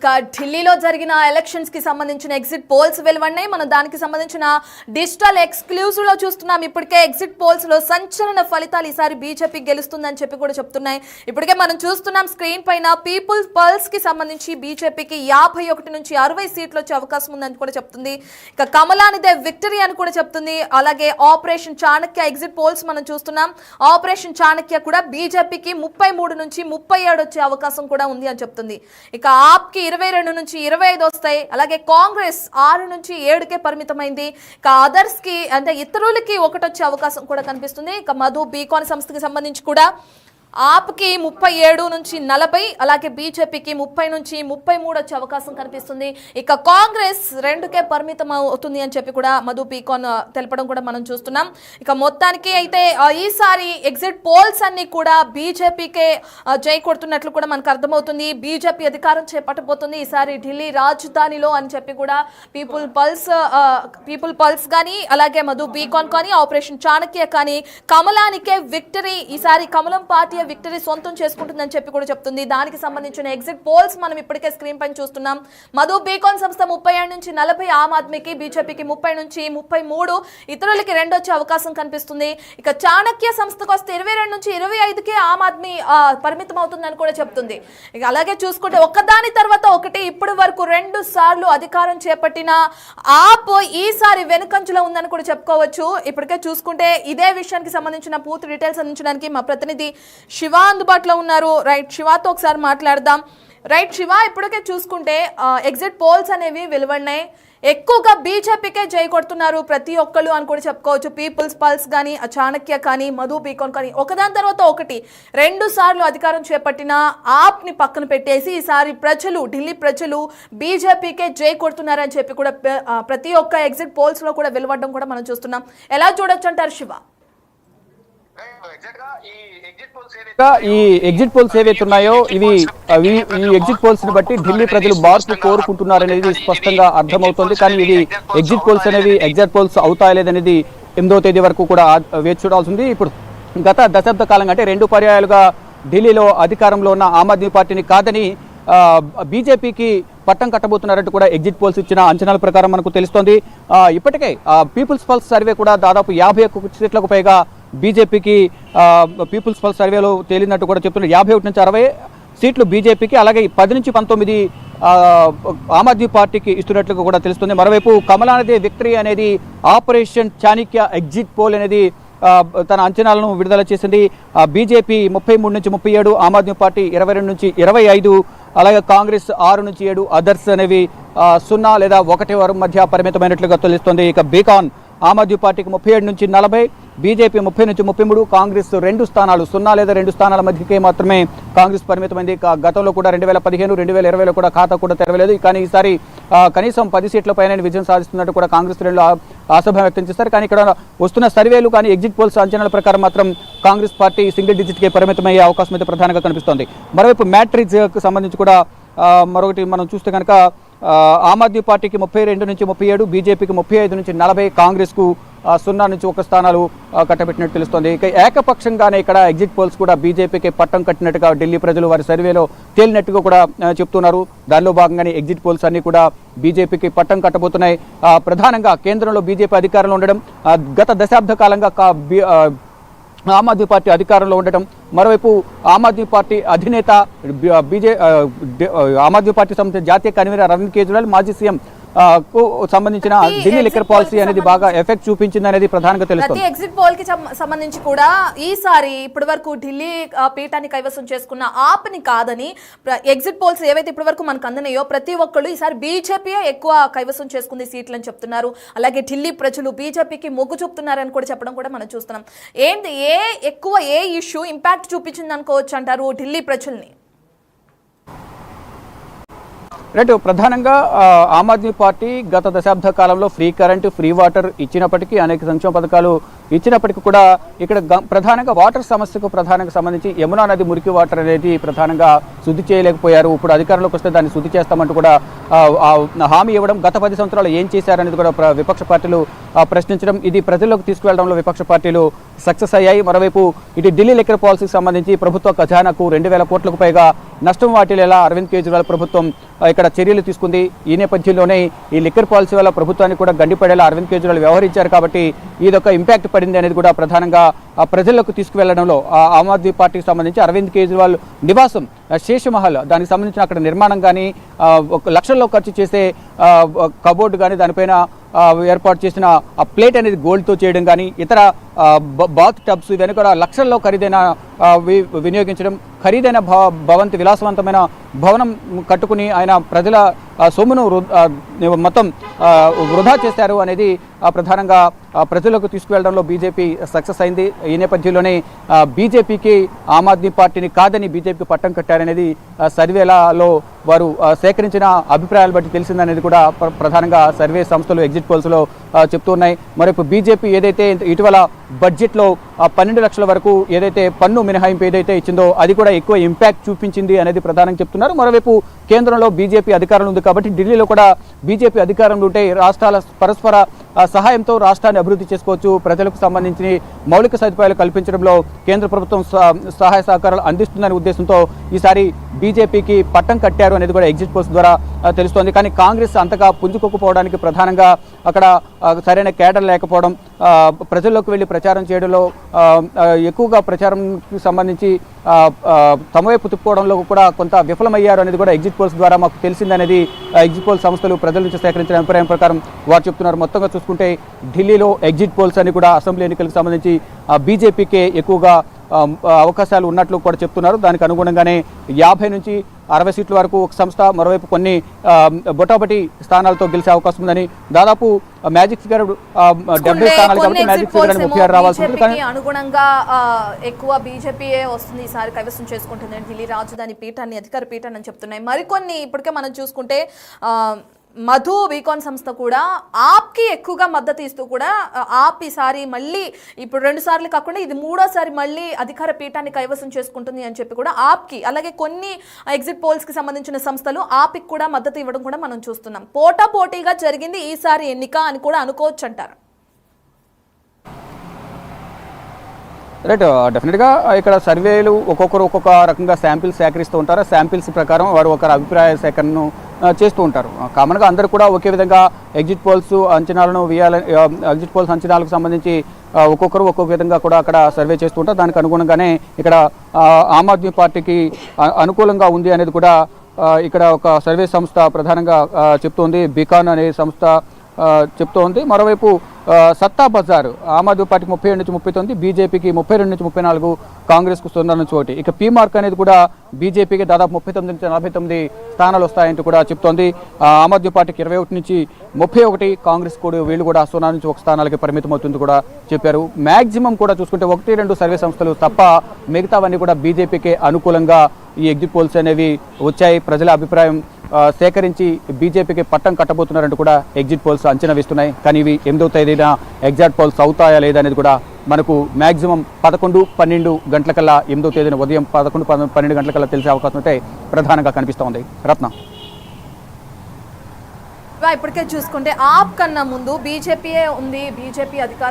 ఇక ఢిల్లీలో జరిగిన ఎలక్షన్స్ కి సంబంధించిన ఎగ్జిట్ పోల్స్ వెలువడినాయి. మనం దానికి సంబంధించిన డిజిటల్ ఎక్స్క్లూజివ్ లో చూస్తున్నాం. ఇప్పటికే ఎగ్జిట్ పోల్స్ లో సంచలన ఫలితాలు ఈసారి బీజేపీ గెలుస్తుందని చెప్పి కూడా చెప్తున్నాయి. ఇప్పటికే మనం చూస్తున్నాం స్క్రీన్ పైన పీపుల్స్ పల్స్ కి సంబంధించి బీజేపీకి 51 నుంచి 60 సీట్లు వచ్చే అవకాశం ఉందని కూడా చెప్తుంది. ఇక కమలానిదే విక్టరీ అని కూడా చెప్తుంది. అలాగే ఆపరేషన్ చాణక్య ఎగ్జిట్ పోల్స్ మనం చూస్తున్నాం. ఆపరేషన్ చాణక్య కూడా బీజేపీకి 33 నుంచి 37 వచ్చే అవకాశం కూడా ఉంది అని చెప్తుంది. ఇక ఆప్కి 22 నుంచి 25 వస్తాయి. అలాగే కాంగ్రెస్ 6 నుంచి 7కే పరిమితమైంది. ఇక అదర్స్ కి అంటే ఇతరులకి 1 వచ్చే అవకాశం కూడా కనిపిస్తుంది. ఇక మధు బీకాన్ సంస్థకి సంబంధించి కూడా ఆప్కి 37 నుంచి 40, అలాగే బీజేపీకి 30 నుంచి 33 వచ్చే అవకాశం కనిపిస్తుంది. ఇక కాంగ్రెస్ 2కే పరిమితం అవుతుంది అని చెప్పి కూడా మధు బీకాన్ తెలపడం కూడా మనం చూస్తున్నాం. ఇక మొత్తానికి అయితే ఈసారి ఎగ్జిట్ పోల్స్ అన్ని కూడా బీజేపీకే జై కొడుతున్నట్లు కూడా మనకు అర్థమవుతుంది. బీజేపీ అధికారం చేపట్టబోతుంది ఈసారి ఢిల్లీ రాజధానిలో అని చెప్పి కూడా పీపుల్ పల్స్ కానీ అలాగే మధు బీకాన్ కానీ ఆపరేషన్ చాణక్య కానీ కమలానికే విక్టరీ, ఈసారి కమలం పార్టీ విక్టరీ సొంతం చేసుకుంటుందని చెప్పి కూడా చెప్తుంది. దానికి సంబంధించిన ఎగ్జిట్ పోల్స్ మనం ఇప్పటికే స్క్రీన్ పైన చూస్తున్నాం. మధు బీకాన్ సంస్థ 37 నుంచి 40, ఆమ్ ఆద్మీకి బీజేపీకి 30 నుంచి 33, ఇతరులకి 2 వచ్చే అవకాశం కనిపిస్తుంది. ఇక చాణక్య సంస్థకు వస్తే 22 నుంచి 25కే ఆమ్ ఆద్మీ పరిమితం అవుతుందని కూడా చెప్తుంది. ఇక అలాగే చూసుకుంటే ఒకదాని తర్వాత ఒకటి ఇప్పటి వరకు 2 సార్లు అధికారం చేపట్టిన ఆప్ ఈసారి వెనుకంచులో ఉందని కూడా చెప్పుకోవచ్చు. ఇప్పటికే చూసుకుంటే ఇదే విషయానికి సంబంధించిన పూర్తి డీటెయిల్స్ అందించడానికి మా ప్రతినిధి శివ అందుబాటులో ఉన్నారు. రైట్, శివాతో ఒకసారి మాట్లాడదాం. రైట్ శివ, ఇప్పటికే చూసుకుంటే ఎగ్జిట్ పోల్స్ అనేవి వెలువడినాయి. ఎక్కువగా బీజేపీకే జై కొడుతున్నారు ప్రతి ఒక్కళ్ళు అని కూడా చెప్పుకోవచ్చు. పీపుల్స్ పల్స్ కానీ చాణక్య కానీ మధు బీకాన్ కానీ ఒకదాని తర్వాత ఒకటి 2 సార్లు అధికారం చేపట్టిన ఆప్ని పక్కన పెట్టేసి ఈసారి ఢిల్లీ ప్రజలు బీజేపీకే జై కొడుతున్నారని చెప్పి కూడా ప్రతి ఒక్క ఎగ్జిట్ పోల్స్ లో కూడా వెలువడడం కూడా మనం చూస్తున్నాం. ఎలా చూడొచ్చు అంటారు శివ? ఈ ఎగ్జిట్ పోల్స్ ఏవైతే ఉన్నాయో ఈ ఎగ్జిట్ పోల్స్ ని బట్టి ఢిల్లీ ప్రజలు మార్పు కోరుకుంటున్నారనేది స్పష్టంగా అర్థమవుతుంది. కానీ ఇది ఎగ్జిట్ పోల్స్ అనేవి ఎగ్జిట్ పోల్స్ అవుతాయా లేదనేది 8వ తేదీ వరకు కూడా వేచి చూడాల్సి ఉంది. ఇప్పుడు గత దశాబ్ద కాలంగా అంటే 2 పర్యాయాలుగా ఢిల్లీలో అధికారంలో ఉన్న ఆమ్ ఆద్మీ పార్టీని కాదని బీజేపీకి పట్టం కట్టబోతున్నారంటూ కూడా ఎగ్జిట్ పోల్స్ ఇచ్చిన అంచనాల ప్రకారం మనకు తెలుస్తోంది. ఇప్పటికే పీపుల్స్ పల్స్ సర్వే కూడా దాదాపు 51 సీట్లకు పైగా బీజేపీకి పీపుల్స్ పల్స్ సర్వేలో తేలినట్టు కూడా చెప్తున్నారు. 51 నుంచి 60 సీట్లు బీజేపీకి, అలాగే 10 నుంచి 19 ఆమ్ ఆద్మీ పార్టీకి ఇస్తున్నట్లుగా కూడా తెలుస్తుంది. మరోవైపు కమలానిదే విక్టరీ అనేది ఆపరేషన్ చాణక్య ఎగ్జిట్ పోల్ అనేది తన అంచనాలను విడుదల చేసింది. బీజేపీ 33 నుంచి 37, ఆమ్ ఆద్మీ పార్టీ 22 నుంచి 25, అలాగే కాంగ్రెస్ 6 నుంచి 7, అదర్స్ అనేవి 0 లేదా 1 వారి మధ్య పరిమితమైనట్లుగా తెలుస్తోంది. ఇక బీకాన్ ఆమ్ ఆద్మీ పార్టీకి 37 నుంచి 40, బీజేపీ 30 నుంచి 33, కాంగ్రెస్ 2 స్థానాలు 0 లేదా 2 స్థానాల మధ్యకే మాత్రమే కాంగ్రెస్ పరిమితమైంది. గతంలో కూడా 2015, 2020లో కూడా ఖాతా కూడా తెరవలేదు. కానీ ఈసారి కనీసం 10 సీట్ల పైన విజయం సాధిస్తున్నట్టు కూడా కాంగ్రెస్ శ్రేణులు ఆశాభావం వ్యక్తం చేస్తారు. కానీ ఇక్కడ వస్తున్న సర్వేలు కానీ ఎగ్జిట్ పోల్స్ అంచనాల ప్రకారం మాత్రం కాంగ్రెస్ పార్టీ సింగిల్ డిజిట్కే పరిమితమయ్యే అవకాశం అయితే ప్రధానంగా కనిపిస్తోంది. మరోవైపు మ్యాట్రిక్స్కి సంబంధించి కూడా మరొకటి మనం చూస్తే కనుక ఆమ్ ఆద్మీ పార్టీకి 32 నుంచి 37, బీజేపీకి 35 నుంచి 40, కాంగ్రెస్కు 0 నుంచి 1 స్థానాలు కట్టబెట్టినట్టు తెలుస్తోంది. ఇక ఏకపక్షంగానే ఇక్కడ ఎగ్జిట్ పోల్స్ కూడా బీజేపీకి పట్టం కట్టినట్టుగా ఢిల్లీ ప్రజలు వారి సర్వేలో తేలినట్టుగా కూడా చెప్తున్నారు. దానిలో భాగంగానే ఎగ్జిట్ పోల్స్ అన్ని కూడా బీజేపీకి పట్టం కట్టబోతున్నాయి. ప్రధానంగా కేంద్రంలో బీజేపీ అధికారంలో ఉండడం, గత దశాబ్ద కాలంగా ఆమ్ ఆద్మీ పార్టీ అధికారంలో ఉండటం, మరోవైపు ఆమ్ ఆద్మీ పార్టీ అధినేత ఆమ్ ఆద్మీ పార్టీ సంబంధించిన జాతీయ కన్వీనర్ అరవింద్ కేజ్రీవాల్, మాజీ సీఎం కు సంబంధించిన ఢిల్లీ లిక్కర్ పాలసీ అనేది బాగా ఎఫెక్ట్ చూపించింది అనేది ప్రధానంగా తెలుస్తుంది. ఎగ్జిట్ పోల్ కి సంబంధించి కూడా ఈసారి ఇప్పటి వరకు ఢిల్లీ పీఠాన్ని కైవసం చేసుకున్న ఆప్ని కాదని ఎగ్జిట్ పోల్స్ ఏవైతే ఇప్పటి వరకు మనకు అందినాయో ప్రతి ఒక్కళ్ళు ఈసారి బీజేపీ ఎక్కువ కైవసం చేసుకుంది సీట్లని చెప్తున్నారు. అలాగే ఢిల్లీ ప్రజలు బీజేపీకి మొగ్గు చూపుతున్నారని కూడా చెప్పడం కూడా మనం చూస్తున్నాం. ఏంటి ఏ ఇష్యూ ఇంపాక్ట్ చూపించింది అనుకోవచ్చు అంటారు ఢిల్లీ ప్రజల్ని? రైట్, ప్రధానంగా ఆమ్ ఆద్మీ పార్టీ గత దశాబ్ద కాలంలో ఫ్రీ కరెంటు, ఫ్రీ వాటర్ ఇచ్చినప్పటికీ, అనేక సంక్షేమ పథకాలు ఇచ్చినప్పటికీ కూడా ఇక్కడ ప్రధానంగా వాటర్ సమస్యకు ప్రధానంగా సంబంధించి యమునా నది మురికి వాటర్ అనేది ప్రధానంగా శుద్ధి చేయలేకపోయారు. ఇప్పుడు అధికారంలోకి వస్తే దాన్ని శుద్ధి చేస్తామంటూ కూడా హామీ ఇవ్వడం, గత 10 సంవత్సరాలు ఏం చేశారనేది కూడా విపక్ష పార్టీలు ప్రశ్నించడం, ఇది ప్రజల్లోకి తీసుకువెళ్లడంలో విపక్ష పార్టీలు సక్సెస్ అయ్యాయి. మరోవైపు ఇటు ఢిల్లీ లిక్కర్ పాలసీకి సంబంధించి ప్రభుత్వ ఖజానాకు 2,000 కోట్లకు పైగా నష్టం వాటిల్లేలా అరవింద్ కేజ్రీవాల్ ప్రభుత్వం ఇక్కడ చర్యలు తీసుకుంది. ఈ నేపథ్యంలోనే ఈ లిక్కర్ పాలసీ వల్ల ప్రభుత్వానికి కూడా గండిపడేలా అరవింద్ కేజ్రీవాల్ వ్యవహరించారు కాబట్టి ఇదొక ఇంపాక్ట్ పడింది అనేది కూడా ప్రధానంగా ప్రజలకు తీసుకువెళ్లడంలో ఆమ్ ఆద్మీ పార్టీకి సంబంధించి అరవింద్ కేజ్రీవాల్ నివాసం శేషమహల్ దానికి సంబంధించిన అక్కడ నిర్మాణం కానీ, 1 లక్షల్లో ఖర్చు చేసే కబోర్డు కానీ, దానిపైన ఏర్పాటు చేసిన ఆ ప్లేట్ అనేది గోల్డ్తో చేయడం కానీ, ఇతర బాత్ టబ్స్ ఇవన్నీ కూడా లక్షల్లో ఖరీదైన వినియోగించడం, ఖరీదైన భవంతి విలాసవంతమైన భవనం కట్టుకుని ఆయన ప్రజల సొమ్మును మొత్తం వృధా చేశారు అనేది ప్రధానంగా ప్రజలకు తీసుకువెళ్లడంలో బీజేపీ సక్సెస్ అయింది. ఈ నేపథ్యంలోనే బీజేపీకి ఆమ్ ఆద్మీ పార్టీని కాదని బీజేపీకి పట్టం కట్టారనేది సర్వేలలో వారు సేకరించిన అభిప్రాయాలు బట్టి తెలిసిందనేది కూడా ప్రధానంగా సర్వే సంస్థలు ఎగ్జిట్ పోల్స్లో చెప్తున్నాయి. మరోవైపు బీజేపీ ఏదైతే ఇటీవల బడ్జెట్లో 12 లక్షల వరకు ఏదైతే పన్ను మినహాయింపు ఏదైతే ఇచ్చిందో అది కూడా ఎక్కువ ఇంపాక్ట్ చూపించింది అనేది ప్రధానంగా చెప్తున్నారు. మరోవైపు కేంద్రంలో బీజేపీ అధికారంలో ఉంది కాబట్టి ఢిల్లీలో కూడా బీజేపీ అధికారంలో ఉంటే రాష్ట్రాల పరస్పర సహాయంతో రాష్ట్రాన్ని అభివృద్ధి చేసుకోవచ్చు, ప్రజలకు సంబంధించిన మౌలిక సదుపాయాలు కల్పించడంలో కేంద్ర ప్రభుత్వం సహాయ సహకారాలు అందిస్తుందనే ఉద్దేశంతో ఈసారి బీజేపీకి పట్టం కట్టారు అనేది కూడా ఎగ్జిట్ పోల్స్ ద్వారా తెలుస్తోంది. కానీ కాంగ్రెస్ అంతగా పుంజుకోకపోవడానికి ప్రధానంగా అక్కడ సరైన కేడర్ లేకపోవడం, ప్రజల్లోకి వెళ్ళి ప్రచారం చేయడంలో ఎక్కువగా ప్రచారంకి సంబంధించి తమ వైపు తిప్పుకోవడంలో కూడా కొంత విఫలమయ్యారు అనేది కూడా ఎగ్జిట్ పోల్స్ ద్వారా మాకు తెలిసిందనేది ఎగ్జిట్ పోల్ సంస్థలు ప్రజల నుంచి సేకరించిన అభిప్రాయం ప్రకారం వారు చెప్తున్నారు. మొత్తంగా చూసుకుంటే ఢిల్లీలో ఎగ్జిట్ పోల్స్ అని కూడా అసెంబ్లీ ఎన్నికలకు సంబంధించి బీజేపీకే ఎక్కువగా అవకాశాలు ఉన్నట్లు కూడా చెప్తున్నారు. దానికి అనుగుణంగానే 50 నుంచి 60 సీట్ల వరకు ఒక సంస్థ, మరోవైపు కొన్ని బొటాబటి స్థానాలతో గెలిచే అవకాశం ఉందని, దాదాపు మ్యాజిక్ ఫిగర్ 70 స్థానాలు కాబట్టి మ్యాజిక్ ఫిగర్ 36 రావాల్సి ఉంటుంది. కానీ అనుగుణంగా ఎక్కువ బీజేపీయే వస్తుంది, ఈసారి కైవసం చేసుకుంటుంది ఢిల్లీ రాజధాని పీఠాన్ని, అధికార పీఠాన్ని అని చెప్తున్నాయి. మరికొన్ని ఇప్పటికే మనం చూసుకుంటే మధు బీకాన్ సంస్థ కూడా ఆప్కి ఎక్కువగా మద్దతు ఇస్తూ కూడా ఆప్ ఈసారి మళ్ళీ ఇప్పుడు 2 సార్లు కాకుండా ఇది 3వ సారి మళ్ళీ అధికార పీఠాన్ని కైవసం చేసుకుంటుంది అని చెప్పి కూడా ఆప్కి, అలాగే కొన్ని ఎగ్జిట్ పోల్స్కి సంబంధించిన సంస్థలు ఆప్కి కూడా మద్దతు ఇవ్వడం కూడా మనం చూస్తున్నాం. పోటాపోటీగా జరిగింది ఈసారి ఎన్నిక అని కూడా అనుకోవచ్చు అంటారు. రైట్, డెఫినెట్గా ఇక్కడ సర్వేలు ఒక్కొక్కరు ఒక్కొక్క రకంగా శాంపిల్స్ సేకరిస్తూ ఉంటారు. శాంపిల్స్ ప్రకారం వారు ఒకరి అభిప్రాయ సేకరణను చేస్తూ ఉంటారు. కామన్గా అందరూ కూడా ఒకే విధంగా ఎగ్జిట్ పోల్స్ అంచనాలను ఎగ్జిట్ పోల్స్ అంచనాలకు సంబంధించి ఒక్కొక్కరు ఒక్కొక్క విధంగా కూడా అక్కడ సర్వే చేస్తూ ఉంటారు. దానికి అనుగుణంగానే ఇక్కడ ఆమ్ ఆద్మీ పార్టీకి అనుకూలంగా ఉంది అనేది కూడా ఇక్కడ ఒక సర్వే సంస్థ ప్రధానంగా చెప్తోంది, బీకాన్ అనే సంస్థ చెప్తోంది. మరోవైపు సత్తా బజార్ ఆమ్ ఆద్మీ పార్టీకి 37 నుంచి 39, బీజేపీకి 32 నుంచి 34, కాంగ్రెస్కు 0 నుంచి 1. ఇక పీ మార్క్ అనేది కూడా బీజేపీకి దాదాపు 39 నుంచి 49 స్థానాలు వస్తాయంటూ కూడా చెప్తోంది. ఆమ్ ఆద్మీ పార్టీకి 21 నుంచి 31, కాంగ్రెస్ కూడా వీళ్ళు కూడా 0 నుంచి 1 స్థానాలకి పరిమితం అవుతుంది కూడా చెప్పారు. మ్యాక్సిమం కూడా చూసుకుంటే 1-2 సర్వే సంస్థలు తప్ప మిగతావన్నీ కూడా బీజేపీకి అనుకూలంగా ఈ ఎగ్జిట్ పోల్స్ అనేవి వచ్చాయి. ప్రజల అభిప్రాయం సేకరించి బీజేపీకి పట్టం కట్టబోతున్నారంటూ కూడా ఎగ్జిట్ పోల్స్ అంచనా వేస్తున్నాయి. కానీ ఇవి 8వ తేదీన ఎగ్జిట్ పోల్స్ అవుతాయా లేదా అనేది కూడా మనకు మ్యాక్సిమం 11-12 గంటలకల్లా 8వ తేదీన ఉదయం 11-12 గంటలకల్లా తెలిసే అవకాశం అయితే ప్రధానంగా కనిపిస్తోంది. రత్న, ఇప్పటికే చూసుకుంటే ఆప్ కన్నా ముందు బీజేపీయే ఉంది, బీజేపీ అధికారం